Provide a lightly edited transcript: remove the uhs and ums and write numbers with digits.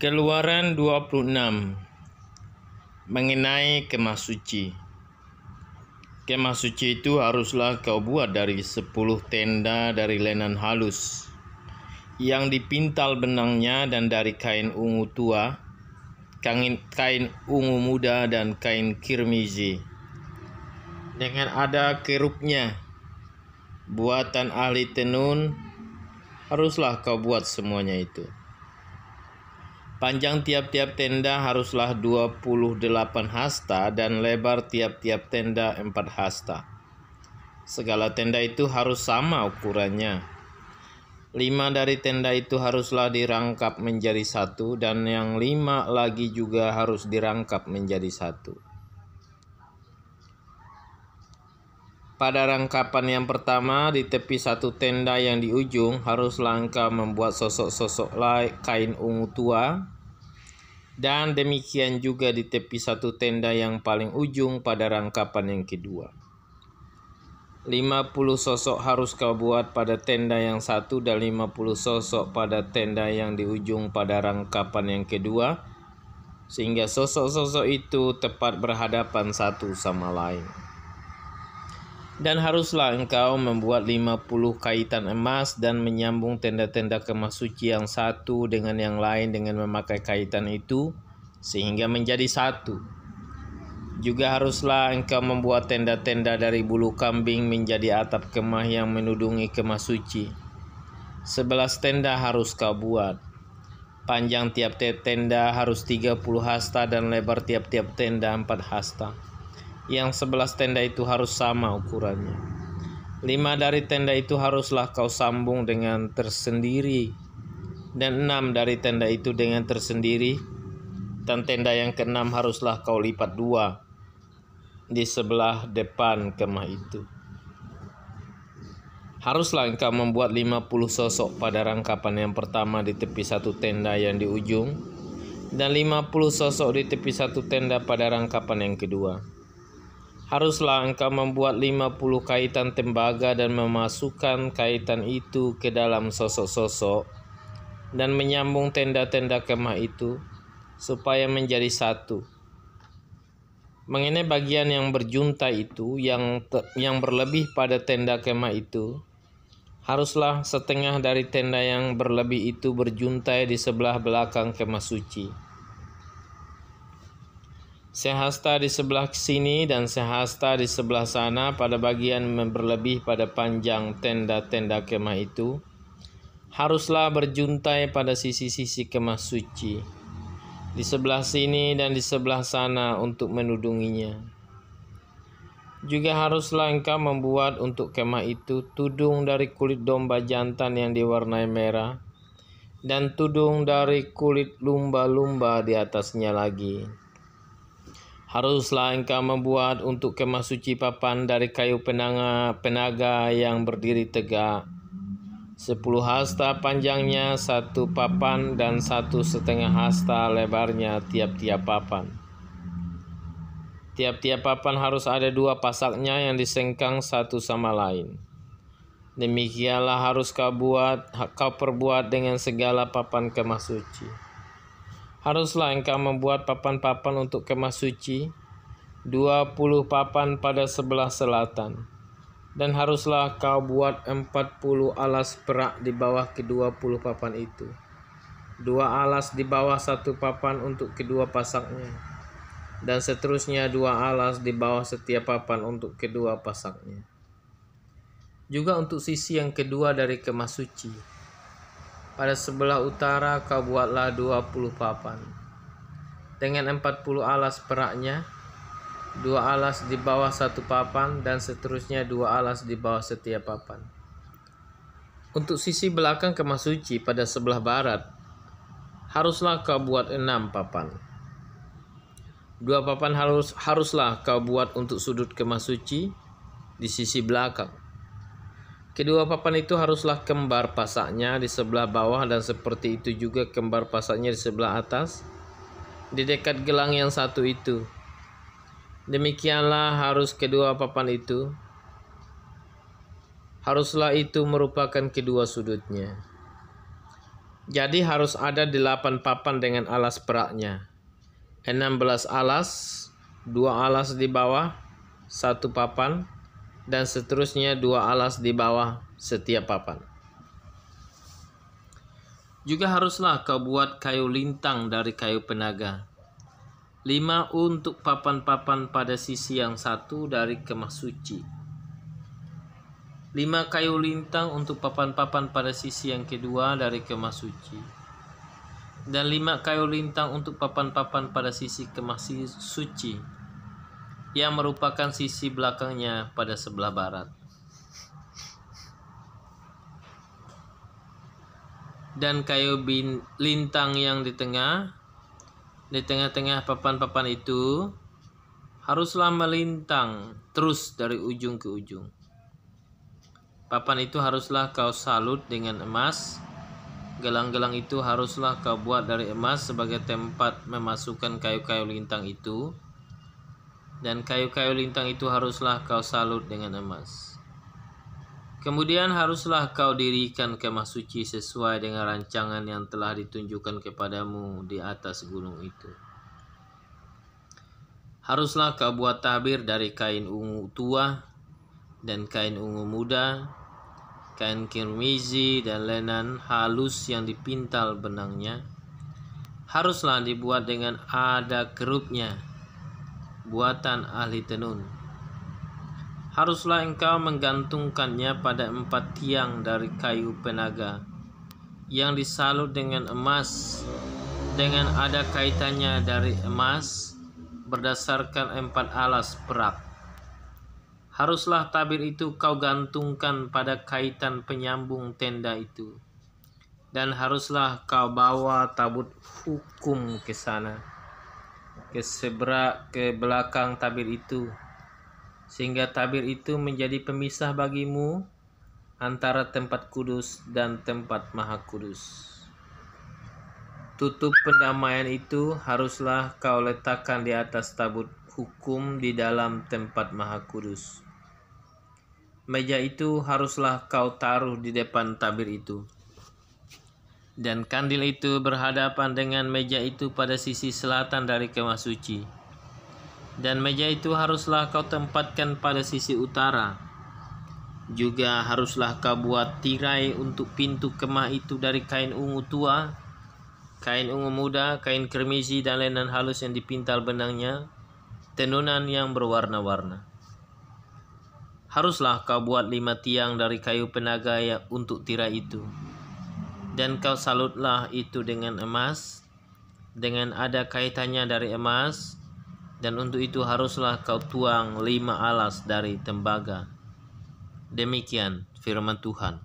Keluaran 26 mengenai kemah suci. Kemah suci itu haruslah kau buat dari 10 tenda dari lenan halus yang dipintal benangnya dan dari kain ungu tua, kain ungu muda dan kain kirmizi. Dengan ada kerubnya, buatan ahli tenun, haruslah kau buat semuanya itu. Panjang tiap-tiap tenda haruslah 28 hasta dan lebar tiap-tiap tenda 4 hasta. Segala tenda itu harus sama ukurannya. 5 dari tenda itu haruslah dirangkap menjadi satu dan yang 5 lagi juga harus dirangkap menjadi satu. Pada rangkapan yang pertama di tepi satu tenda yang di ujung haruslah engkau membuat sosok-sosok kain ungu tua, dan demikian juga di tepi satu tenda yang paling ujung pada rangkapan yang kedua. 50 sosok harus kau buat pada tenda yang satu dan 50 sosok pada tenda yang di ujung pada rangkapan yang kedua, sehingga sosok-sosok itu tepat berhadapan satu sama lain. Dan haruslah engkau membuat 50 kaitan emas dan menyambung tenda-tenda kemah suci yang satu dengan yang lain dengan memakai kaitan itu sehingga menjadi satu. Juga haruslah engkau membuat tenda-tenda dari bulu kambing menjadi atap kemah yang menudungi kemah suci. 11 tenda harus kau buat. Panjang tiap-tiap tenda harus 30 hasta dan lebar tiap-tiap tenda 4 hasta. Yang 11 tenda itu harus sama ukurannya. 5 dari tenda itu haruslah kau sambung dengan tersendiri, dan 6 dari tenda itu dengan tersendiri, dan tenda yang ke-6 haruslah kau lipat 2 di sebelah depan kemah itu. Haruslah engkau membuat 50 sosok pada rangkapan yang pertama di tepi satu tenda yang di ujung, dan 50 sosok di tepi satu tenda pada rangkapan yang kedua. Haruslah engkau membuat 50 kaitan tembaga dan memasukkan kaitan itu ke dalam sosok-sosok dan menyambung tenda-tenda kemah itu supaya menjadi satu. Mengenai bagian yang berjuntai itu yang berlebih pada tenda kemah itu, haruslah setengah dari tenda yang berlebih itu berjuntai di sebelah belakang kemah suci. Sehasta di sebelah sini dan sehasta di sebelah sana pada bagian berlebih pada panjang tenda-tenda kemah itu haruslah berjuntai pada sisi-sisi kemah suci di sebelah sini dan di sebelah sana untuk menudunginya. Juga haruslah engkau membuat untuk kemah itu tudung dari kulit domba jantan yang diwarnai merah dan tudung dari kulit lumba-lumba di atasnya lagi. Haruslah engkau membuat untuk kemah suci papan dari kayu penaga yang berdiri tegak. 10 hasta panjangnya satu papan dan 1,5 hasta lebarnya tiap-tiap papan. Tiap-tiap papan harus ada 2 pasaknya yang disengkang satu sama lain. Demikianlah harus kau perbuat dengan segala papan kemah suci. Haruslah engkau membuat papan-papan untuk kemah suci, 20 papan pada sebelah selatan. Dan haruslah kau buat 40 alas perak di bawah ke-20 papan itu. 2 alas di bawah satu papan untuk kedua pasaknya. Dan seterusnya 2 alas di bawah setiap papan untuk kedua pasaknya. Juga untuk sisi yang kedua dari kemah suci. Pada sebelah utara kau buatlah 20 papan. Dengan 40 alas peraknya, 2 alas di bawah satu papan dan seterusnya 2 alas di bawah setiap papan. Untuk sisi belakang kemah suci pada sebelah barat, haruslah kau buat 6 papan. 2 papan haruslah kau buat untuk sudut kemah suci di sisi belakang. Kedua papan itu haruslah kembar pasaknya di sebelah bawah dan seperti itu juga kembar pasaknya di sebelah atas, di dekat gelang yang satu itu. Demikianlah harus kedua papan itu. Haruslah itu merupakan kedua sudutnya. Jadi harus ada 8 papan dengan alas peraknya. 16 alas, 2 alas di bawah, 1 papan, dan seterusnya 2 alas di bawah setiap papan. Juga haruslah kau buat kayu lintang dari kayu penaga. 5 untuk papan-papan pada sisi yang satu dari kemah suci. 5 kayu lintang untuk papan-papan pada sisi yang kedua dari kemah suci. Dan 5 kayu lintang untuk papan-papan pada sisi kemah suci, yang merupakan sisi belakangnya pada sebelah barat. Dan kayu lintang yang di tengah-tengah papan-papan itu haruslah melintang terus dari ujung ke ujung. Papan itu haruslah kau salut dengan emas. Gelang-gelang itu haruslah kau buat dari emas sebagai tempat memasukkan kayu-kayu lintang itu. Dan kayu-kayu lintang itu haruslah kau salut dengan emas. Kemudian haruslah kau dirikan kemah suci sesuai dengan rancangan yang telah ditunjukkan kepadamu di atas gunung itu. Haruslah kau buat tabir dari kain ungu tua dan kain ungu muda, kain kirmizi dan lenan halus yang dipintal benangnya. Haruslah dibuat dengan ada kerupnya, buatan ahli tenun. Haruslah engkau menggantungkannya pada 4 tiang dari kayu penaga yang disalut dengan emas, dengan ada kaitannya dari emas berdasarkan 4 alas perak. Haruslah tabir itu kau gantungkan pada kaitan penyambung tenda itu, dan haruslah kau bawa tabut hukum ke sana, ke belakang tabir itu, sehingga tabir itu menjadi pemisah bagimu antara tempat kudus dan tempat maha kudus. Tutup pendamaian itu haruslah kau letakkan di atas tabut hukum di dalam tempat maha kudus. Meja itu haruslah kau taruh di depan tabir itu. Dan kandil itu berhadapan dengan meja itu pada sisi selatan dari kemah suci. Dan meja itu haruslah kau tempatkan pada sisi utara. Juga haruslah kau buat tirai untuk pintu kemah itu dari kain ungu tua, kain ungu muda, kain kirmizi dan lenan halus yang dipintal benangnya, tenunan yang berwarna-warna. Haruslah kau buat 5 tiang dari kayu penaga untuk tirai itu. Dan kau salutlah itu dengan emas, dengan ada kaitannya dari emas, dan untuk itu haruslah kau tuang 5 alas dari tembaga. Demikian firman Tuhan.